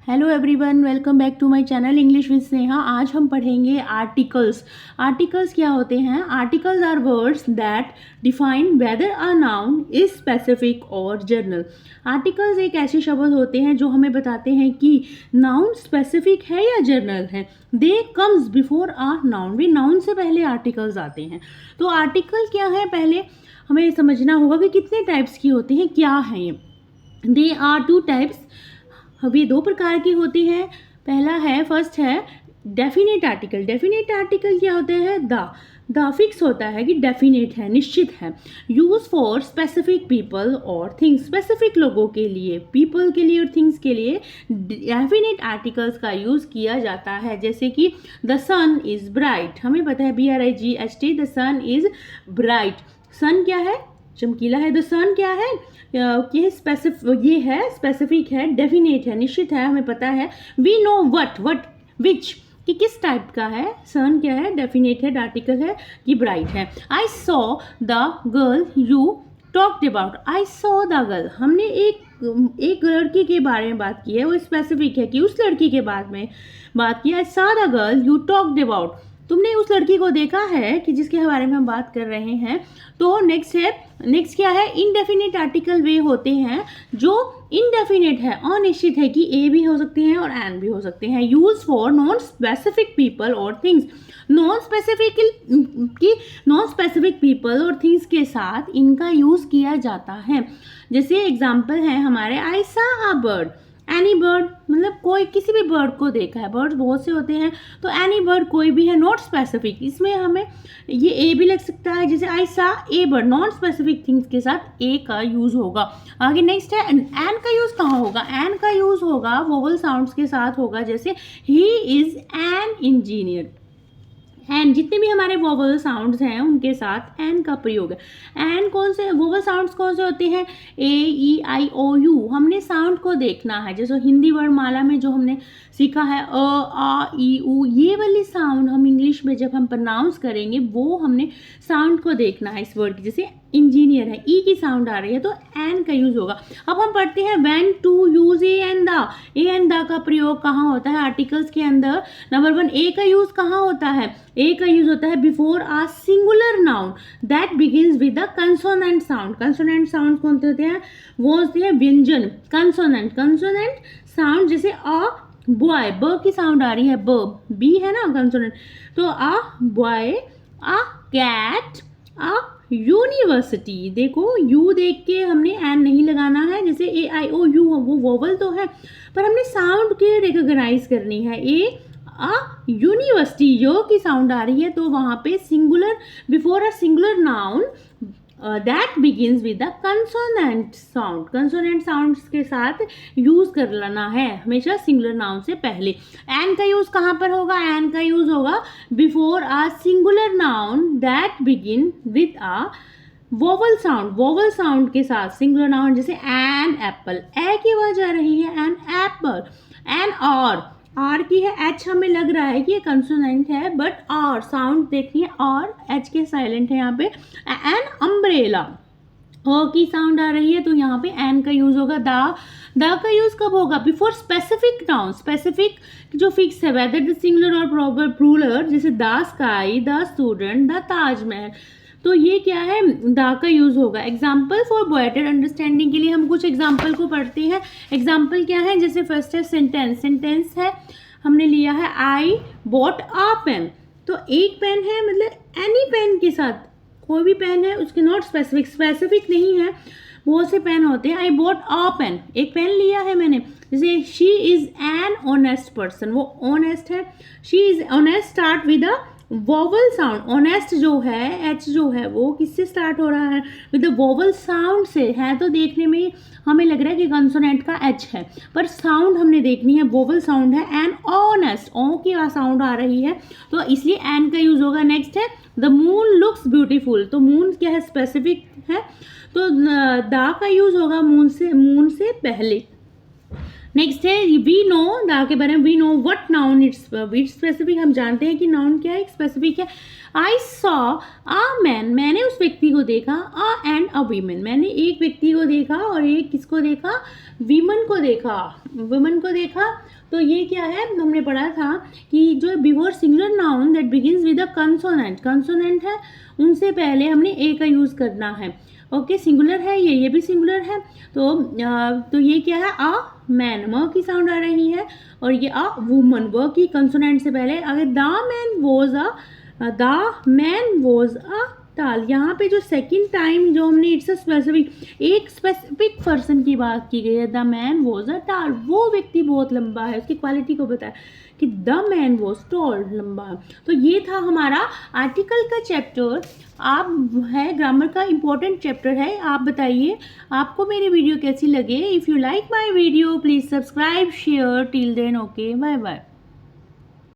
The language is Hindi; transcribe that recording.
Hello everyone, welcome back to my channel English with Sneha. आज हम पढ़ेंगे आर्टिकल्स। आर्टिकल्स क्या होते हैं? Articles are words that define whether a noun is specific और जनरल। आर्टिकल्स एक ऐसे शब्द होते हैं जो हमें बताते हैं कि नाउन स्पेसिफिक है या जनरल है। They comes before a noun, way noun से पहले आर्टिकल्स आते हैं। तो आर्टिकल क्या है, पहले हमें समझना होगा कि कितने टाइप्स की होती हैं, क्या है ये। They are two types. अब ये दो प्रकार की होती है। पहला है, फर्स्ट है डेफिनेट आर्टिकल। डेफिनेट आर्टिकल क्या होते हैं? द फिक्स होता है कि डेफिनेट है, निश्चित है। यूज फॉर स्पेसिफिक पीपल और थिंग्स, स्पेसिफिक लोगों के लिए, पीपल के लिए और थिंग्स के लिए डेफिनेट आर्टिकल्स का यूज किया जाता है। जैसे कि द सन इज ब्राइट, हमें पता है BRIGHT, the sun is bright. Sun क्या है? चमकीला है। द सन क्या है? ये स्पेसिफिक है, डेफिनेट है, निश्चित है, हमें पता है। वी नो वट विच, कि किस टाइप का है। सन क्या है? डेफिनेट है, आर्टिकल है, कि ब्राइट है। I saw the girl you talked about. I saw the girl, हमने एक लड़की के बारे में बात की है, वो स्पेसिफिक है कि उस लड़की के बारे में बात की। I saw the girl you talked about, तुमने उस लड़की को देखा है कि जिसके बारे में हम बात कर रहे हैं। तो नेक्स्ट क्या है? इनडेफिनेट आर्टिकल वे होते हैं जो इनडेफिनेट है, अनिश्चित है, कि ए भी हो सकते हैं और एन भी हो सकते हैं। Use for non specific people और थिंग्स। नॉन स्पेसिफिक पीपल और थिंग्स के साथ इनका यूज किया जाता है। जैसे एग्जाम्पल है हमारे, आई सा अ बर्ड। एनी बर्ड मतलब कोई किसी भी बर्ड को देखा है। बर्ड्स बहुत से होते हैं, तो एनी बर्ड कोई भी है, नॉट स्पेसिफिक। इसमें हमें ये ए भी लग सकता है। जैसे आई सा ए बर्ड, नॉन स्पेसिफिक थिंग्स के साथ ए का यूज होगा। आगे नेक्स्ट है, एन का यूज कहाँ होगा? एन का यूज होगा वोवल साउंड्स के साथ होगा। जैसे ही इज एन इंजीनियर। एन, जितने भी हमारे वोवल साउंड्स हैं उनके साथ एन का प्रयोग है। एन कौन से वोवल साउंड्स कौन से होते हैं? AEIOU। हमने साउंड को देखना है, जैसे हिंदी वर्णमाला में जो हमने सीखा है A, A, I, U, ये वाली साउंड हम इंग्लिश में जब हम प्रोनाउंस करेंगे वो हमने साउंड को देखना है इस वर्ड की। जैसे इंजीनियर है, ई की साउंड आ रही है तो एन का यूज होगा। अब हम पढ़ते हैं when to use a and the. A and the का प्रयोग कहाँ होता है? आर्टिकल्स के अंदर। नंबर 1, ए का यूज कहाँ होता है? ए का यूज होता है before a singular noun that begins with the consonant sound. Consonant sound कौन से होते हैं? वो होते हैं व्यंजन। कंसोनेंट साउंड, जैसे अ बॉय, ब की साउंड आ रही है, ब बी है ना कंसोनेंट। तो a boy, a cat, a university. देखो यू देख के हमने एन नहीं लगाना है। जैसे AIOU वो वोवल तो है, पर हमने साउंड के रिकॉग्नाइज करनी है। अ यूनिवर्सिटी, यो की साउंड आ रही है, तो वहां पे singular, before a singular noun that begins with the consonant sound. Consonant sounds के साथ यूज कर लेना है हमेशा सिंगुलर नाउन से पहले। एन का यूज कहाँ पर होगा? एन का यूज होगा before a singular noun that begin with a vowel sound के साथ सिंगुलर नाउन। जैसे एन एप्पल, ए की आवाज आ रही है, एन एप्पल। एन आर की है, एच हमें लग रहा है कि ये कंसोनेंट है, बट आर साउंड देखिए, आर एच के साइलेंट है यहाँ पे। एन अम्ब्रेला, अ की साउंड आ रही है, तो यहाँ पे एन का यूज होगा। द का यूज कब होगा? Before specific noun. स्पेसिफिक जो फिक्स है, वेदर द सिंगुलर और प्रॉपर प्लूरल, जैसे the sky, the student, the Taj Mahal. तो ये क्या है? द का यूज होगा। एग्जाम्पल फॉर बेटर अंडरस्टैंडिंग के लिए हम कुछ एग्जाम्पल को पढ़ते हैं। एग्जाम्पल क्या है? जैसे फर्स्ट है सेंटेंस है, हमने लिया है आई बॉट अ पेन। तो एक पेन है, मतलब एनी पेन के साथ कोई भी पेन है, उसके नॉट स्पेसिफिक नहीं है, बहुत से पेन होते हैं। आई बॉट अ पेन, एक पेन लिया है मैंने। जैसे she is an honest person, वो ऑनेस्ट है। She is honest start with a vowel sound. Honest जो है, एच जो है, वो किससे स्टार्ट हो रहा है? विद द वोवल साउंड से है। तो देखने में हमें लग रहा है कि कंसोनेंट का एच है, पर साउंड हमने देखनी है, वोवल साउंड है। एन ऑनेस्ट, ओ की साउंड आ रही है, तो इसलिए एन का यूज होगा। नेक्स्ट है द मून लुक्स ब्यूटीफुल। तो मून क्या है? स्पेसिफिक है, तो द का यूज होगा मून से पहले। नेक्स्ट है वी नो, द के बारे में we know what noun it's specific, हम जानते हैं कि नाउन क्या है, एक स्पेसिफिक है। आई सॉ अ मैन, मैंने उस व्यक्ति को देखा, अ एंड अ वीमेन, मैंने एक व्यक्ति को देखा और एक किसको देखा, वीमन को देखा, वुमन को देखा। तो ये क्या है, हमने पढ़ा था कि जो before singular noun that begins with a consonant, consonant है उनसे पहले हमने ए का यूज़ करना है। ओके, सिंगुलर है ये भी सिंगुलर है। तो ये क्या है, अ मैन, म की साउंड आ रही है, और ये अ वुमन, व की कंसोनेंट से पहले। अगर द मैन वॉज अ टाल, यहाँ पे जो सेकंड टाइम जो हमने इट्स अ स्पेसिफिक, एक स्पेसिफिक पर्सन की बात की गई है, द मैन वॉज अ टाल, वो व्यक्ति बहुत लंबा है, उसकी क्वालिटी को बताया कि द मैन वॉज टॉल, लंबा। तो ये था हमारा आर्टिकल का चैप्टर। आप है ग्रामर का इम्पोर्टेंट चैप्टर है। आप बताइए आपको मेरी वीडियो कैसी लगे। If you like my video please subscribe share. Till then okay, bye bye.